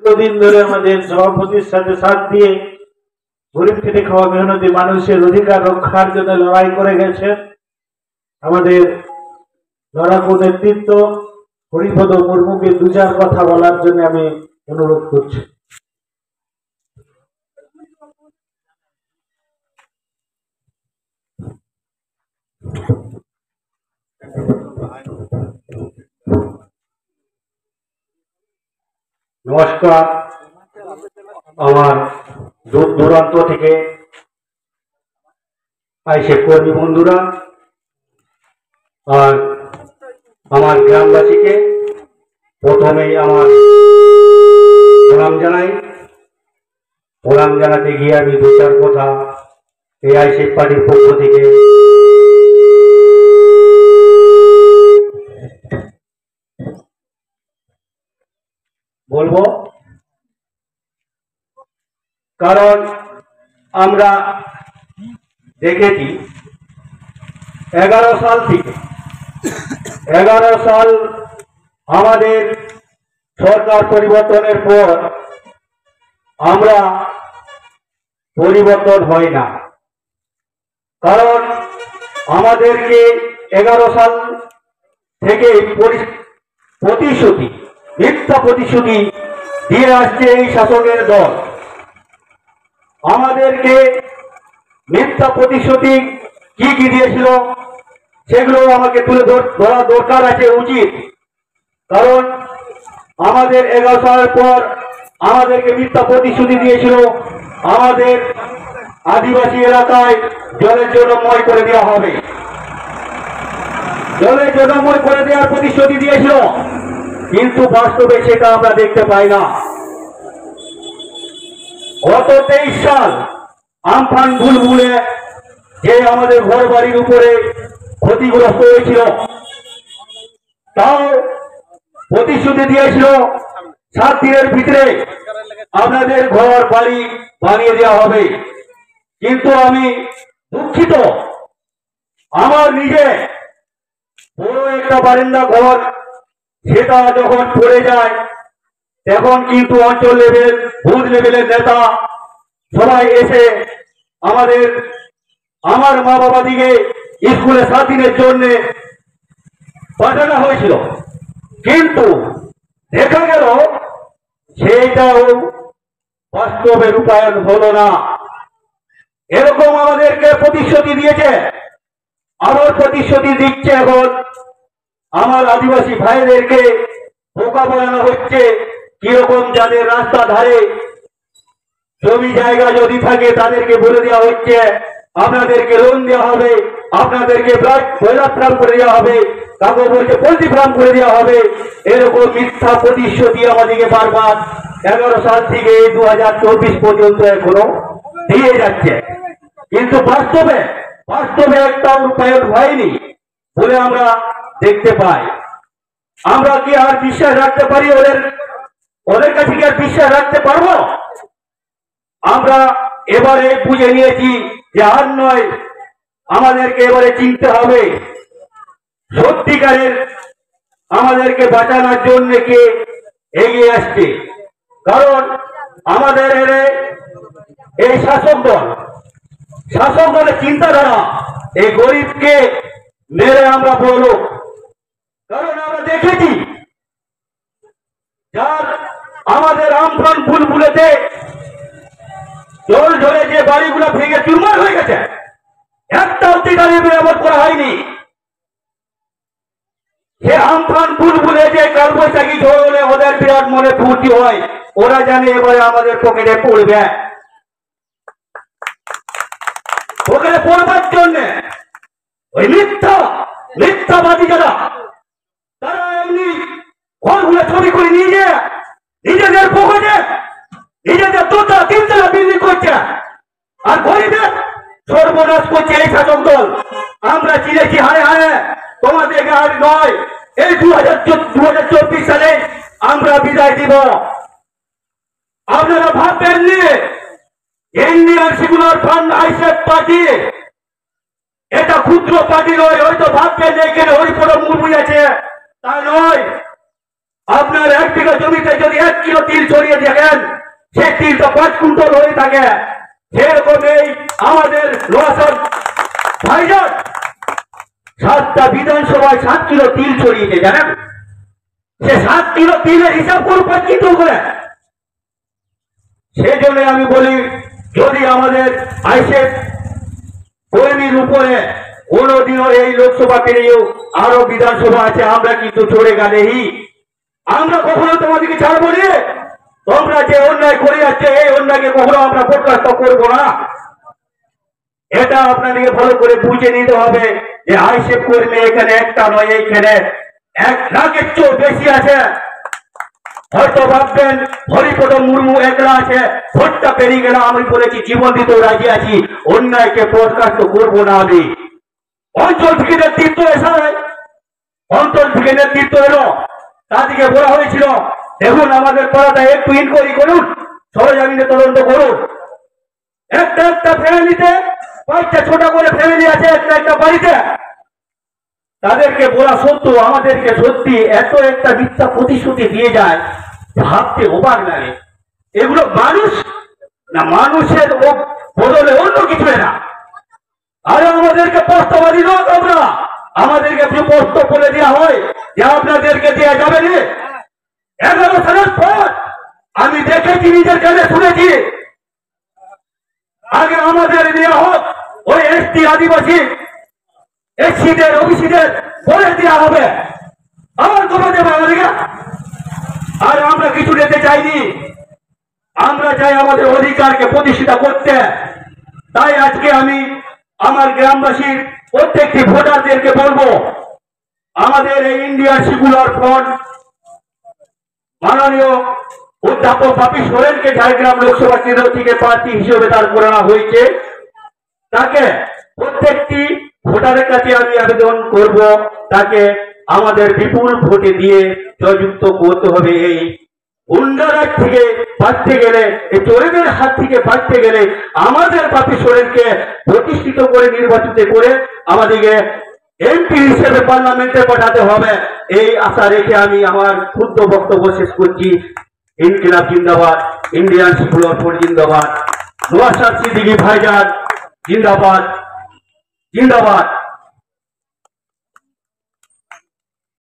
দীর্ঘদিন ধরে আমাদের সভাপতির সাথে সাথ দিয়ে গরিব খেটে খাওয়া মেহনতি মানুষের অধিকার রক্ষার জন্য লড়াই করে গেছেন আমাদের লড়াকু নেতৃত্ব হরিপদ মুর্মুকে দু চার কথা বলার জন্য আমি অনুরোধ করছি। নমস্কার। আমার দূর দূরান্ত থেকে আইসে কর্মী বন্ধুরা আর আমার গ্রামবাসীকে প্রথমেই আমার প্রণাম জানাই। প্রণাম জানাতে গিয়ে আমি দু চার কথা এই আইসিএফ পার্টির পক্ষ থেকে বলবো, কারণ আমরা দেখেছি 11 সাল থেকে 11 সাল আমাদের সরকার পরিবর্তনের পর আমরা পরিবর্তন হয় না। কারণ আমাদেরকে 11 সাল থেকে প্রতিশ্রুতি, মিথ্যা প্রতিশ্রুতি দিয়ে আসছে এই শাসকের দল। আমাদেরকে মিথ্যা প্রতিশ্রুতি কি কি দিয়েছিল সেগুলো আমাকে তুলে ধরা দরকার আছে, উচিত। কারণ আমাদের 11 সালের পর আমাদেরকে মিথ্যা প্রতিশ্রুতি দিয়েছিল আমাদের আদিবাসী এলাকায় জলের জন্য মই করে দেওয়া হবে, জলের জন্য মই করে দেওয়ার প্রতিশ্রুতি দিয়েছিল, কিন্তু বাস্তবে সেটা আমরা দেখতে পাই না। গত 23 সাল আমফান বুলবুলে যে আমাদের ঘর বাড়ির উপরে ক্ষতিগ্রস্ত হয়েছিল, তাও প্রতিশ্রুতি দিয়েছিল 7 দিনের ভিতরে আপনাদের ঘর বাড়ি বানিয়ে দেওয়া হবে। কিন্তু আমি দুঃখিত, আমার নিজে বড় একটা বারান্দা ঘর, সেটা যখন পড়ে যায় তখন কিন্তু অঞ্চল লেভেল, বুথ লেভেলের নেতা সবাই এসে আমার মা বাবা দিকে স্কুলে 7 দিনের জন্য পাঠানো হয়েছিল, কিন্তু দেখা গেল সেইটাও বাস্তবে রূপায়ণ হলো না। এরকম আমাদেরকে প্রতিশ্রুতি দিয়েছে, আবার প্রতিশ্রুতি দিচ্ছে। এখন আমার আদিবাসী ভাইদেরকে বোকা বানানো হচ্ছে। কিরকম, যাদের রাস্তা ধারে জমি জায়গা যদি থাকে তাদেরকে বলে দেওয়া হচ্ছে আপনাদেরকে লোন দেওয়া হবে, আপনাদেরকে ব্রয়লার ফার্ম করে দেওয়া হবে, কাউকে বলছে পোল্ট্রি ফার্ম করে দেওয়া হবে। এরকম মিথ্যা প্রতিশ্রুতি আমাদেরকে বারবার 11 সাল থেকে 2024 পর্যন্ত এখনো দিয়ে যাচ্ছে, কিন্তু বাস্তবে একটা রূপায়ণ হয়নি বলে আমরা দেখতে পাই। আমরা কি আর বিশ্বাস রাখতে পারি? ওদের কাছে কি আর বিশ্বাস রাখতে পারবো? আমরা এবারে বুঝে নিয়েছি যে আর নয়, আমাদেরকে এবারে চিনতে হবে সত্যিকারের আমাদেরকে বাঁচানোর জন্য কে এগিয়ে আসছে। কারণ আমাদের এই শাসক দলের চিন্তাধারা এই গরিবকে মেরে আমরা বড় লোক। কারণ আমরা দেখেছি যার আমাদের আমফান বুলবুলেতে জল ঝরে যে বাড়িগুলো ভেঙে চুরমার হয়ে গেছে, একটা অধিকারী মেরামত করা হয়নি। সে আমফান বুলবুলে যে কালবৈশাখী ঝড় হলে ওদের বিরাট মনে ফুর্তি হয়, ওরা জানে এবারে আমাদের পকেটে পড়বে। পকেটে পড়বার জন্য ওই মিথ্যাবাদী যারা, তারা এমনি ঘরগুলো ছবি করে নিয়ে যায় নিজেদের পকেটে, নিজেদের 2টা 3টা বিল্ডিং করছে, আর গরিবের সর্বনাশ করছে এই শাসক দল। আমরা চিনেছি, হায় হায় তোমাদেরকে আর নয়, এই 2024 সালে আমরা বিদায় দিব। আপনারা ভাববেন নিয়ে Indian secular front ISF party এটা ক্ষুদ্র পার্টি নয়। হয়তো ভাববেন এখানে হরিপদ মুর্মু আছে, তা নয়। আপনার 1 বিঘা জমিতে যদি 1 কিলো তিল ছড়িয়ে দেখেন, সেই তিলটা 5 কুইন্টাল হয়ে থাকে। সেরকম এই আমাদের লোহাসর ভাইজান 7টা বিধানসভায় 7 কিলো তিল ছড়িয়েছে, জানেন? সে 7 কিলো তিলের হিসাব করুন 5 কুইন্টাল করে। সেজন্য আমি বলি, যদি আমাদের আইসেফ কর্মীর উপরে কোনদিনও এই লোকসভা পেরিয়েও আরো বিধানসভা আছে, আমরা কিন্তু চড়ে গেলেই আমরা কখনো তোমাদেরকে ছাড়বো না। তোমরা যে অন্যায় করে যাচ্ছে, এই অন্যায়কে কখনো আমরা বরখাস্ত করবো না। এটা আপনাদেরকে ভালো করে বুঝে নিতে হবে যে আইসেফ কর্মী এখানে একটা নয়, এইখানে 1 লাখের চেয়েও বেশি আছে। হয়তো ভাববেন হরিপদ মুর্মু একলা আছে, ভোটটা পেরিয়ে গেলে আমি বলেছি জীবন দিতেও রাজি আছি, অন্যায়কে বরখাস্ত করবো না। আমি অঞ্চল থেকে নেতৃত্ব এসে অঞ্চল থেকে নেতৃত্ব এলো, তাদেরকে বলা হয়েছিল দেখুন আমাদের পাড়াটা একটু ইনকোয়ারি করুন, সরজমিনে তদন্ত করুন। একটা একটা ফ্যামিলিতে 5টা ছোট করে ফ্যামিলি আছে একটা একটা বাড়িতে। তাদেরকে বলা সত্ত্বেও আমাদেরকে সত্যি এত একটা মিথ্যা প্রতিশ্রুতি দিয়ে যায়, ভাবতে অবাক লাগে। এগুলো মানুষ না, মানুষের বদলে অন্য কিছু না। আরে আমাদেরকে প্রস্তাবাদী লোক আমরা, আমাদেরকে প্রস্তাব বলে দেওয়া হয় যে আপনাদেরকে দেওয়া যাবে না। 11 সালের পর আমি দেখেছি, নিজের কানে শুনেছি, আগে আমাদের দেওয়া হোক ওই এসটি আদিবাসী এসসিদের ওবিসিদের বলে দেওয়া হবে, আবার কমে দেবে আমাদেরকে। আর আমরা কিছু নিতে চাইনি, আমরা চাই আমাদের অধিকারকে প্রতিষ্ঠিত করতে। তাই আজকে আমি আমার গ্রামবাসীর প্রত্যেকটি ভোটারদেরকে বলবো, আমাদের এই ইন্ডিয়ান সেকুলার ফ্রন্ট মাননীয় অধ্যাপক বাপি সোরেনকে ঝাড়গ্রাম লোকসভা কেন্দ্র থেকে প্রার্থী হিসেবে দাঁড় করানো হয়েছে। তাকে প্রত্যেকটি ভোটারের কাছে আমি আবেদন করব, তাকে আমাদের বিপুল ভোটে দিয়ে জয়যুক্ত করতে হবে। এই গুন্ডারাজ থেকে বাঁচতে গেলে, এই চোরেদের হাত থেকে বাঁচতে গেলে আমাদের বাপি সোরেনকে প্রতিষ্ঠিত করে নির্বাচিত করে আমাদেরকে এমপি হিসেবে পার্লামেন্টে পাঠাতে হবে। এই আশা রেখে আমি আমার ক্ষুদ্র বক্তব্য শেষ করছি। ইনকিলাব জিন্দাবাদ, ইন্ডিয়ান সেকুলার ফ্রন্ট জিন্দাবাদ, নওয়াজ সিদ্দিকী ভাইজান জিন্দাবাদ, জিন্দাবাদ।